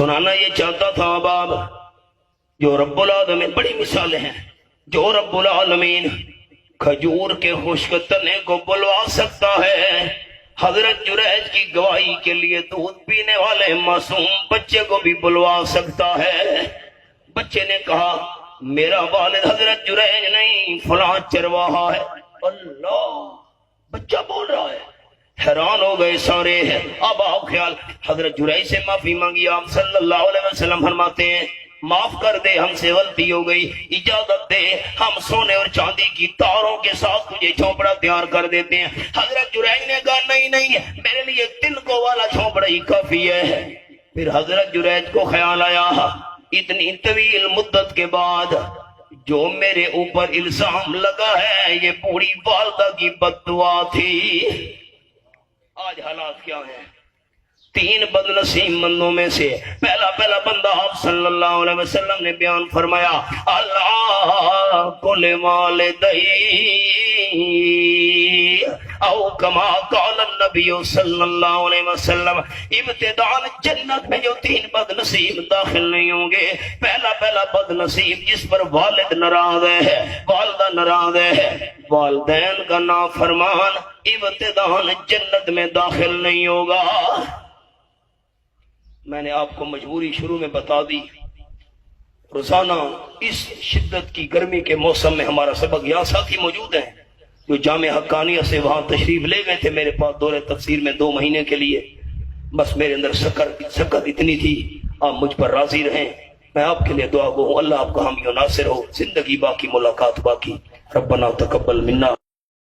سنانا یہ چاہتا تھا باب جو رب العالمین، بڑی مثالیں ہیں، جو رب العالمین کھجور کے خشک تنے کو بلوا سکتا ہے، حضرت جریج کی گواہی کے لیے دودھ پینے والے معصوم بچے کو بھی بلوا سکتا ہے۔ بچے نے کہا میرا والد حضرت جریج نہیں، فلاں چرواہا ہے۔ اللہ، بچہ بول رہا ہے، حیران ہو گئے سارے۔ اب آؤ خیال، حضرت جریج سے معافی مانگی، آپ صلی اللہ علیہ وسلم فرماتے ہیں معاف کر دے، ہم سے غلطی ہو گئی، اجازت دے ہم سونے اور چاندی کی تاروں کے ساتھ تجھے جھونپڑا تیار کر دیتے ہیں۔ حضرت جریج نے کہا نہیں نہیں، میرے لیے تنکوں والا جھونپڑا ہی کافی ہے۔ پھر حضرت جریج کو خیال آیا اتنی طویل مدت کے بعد جو میرے اوپر الزام لگا ہے یہ پوری والدہ کی بد دعا تھی۔ آج حالات کیا ہیں؟ تین بد نصیب بندوں میں سے پہلا بندہ آپ صلی اللہ علیہ وسلم نے بیان فرمایا اللہ کل والدی او کما قال النبی صلی اللہ علیہ وسلم، ابتداء جنت میں جو تین بد نصیب داخل نہیں ہوں گے، پہلا بد نصیب جس پر والد ناراض ہے، والدہ ناراض ہے، والدین کا نافرمان ابتداء جنت میں داخل نہیں ہوگا۔ میں نے آپ کو مجبوری شروع میں بتا دی، روزانہ اس شدت کی گرمی کے موسم میں ہمارا سبق، یہاں ساتھی موجود ہیں جو جامع حقانیہ سے وہاں تشریف لے گئے تھے میرے پاس دورہ تفسیر میں 2 مہینے کے لیے۔ بس میرے اندر سکت اتنی تھی، آپ مجھ پر راضی رہیں، میں آپ کے لیے دعا گو ہوں، اللہ آپ کا حامی و ناصر ہو، زندگی باقی ملاقات باقی، ربنا تقبل منا۔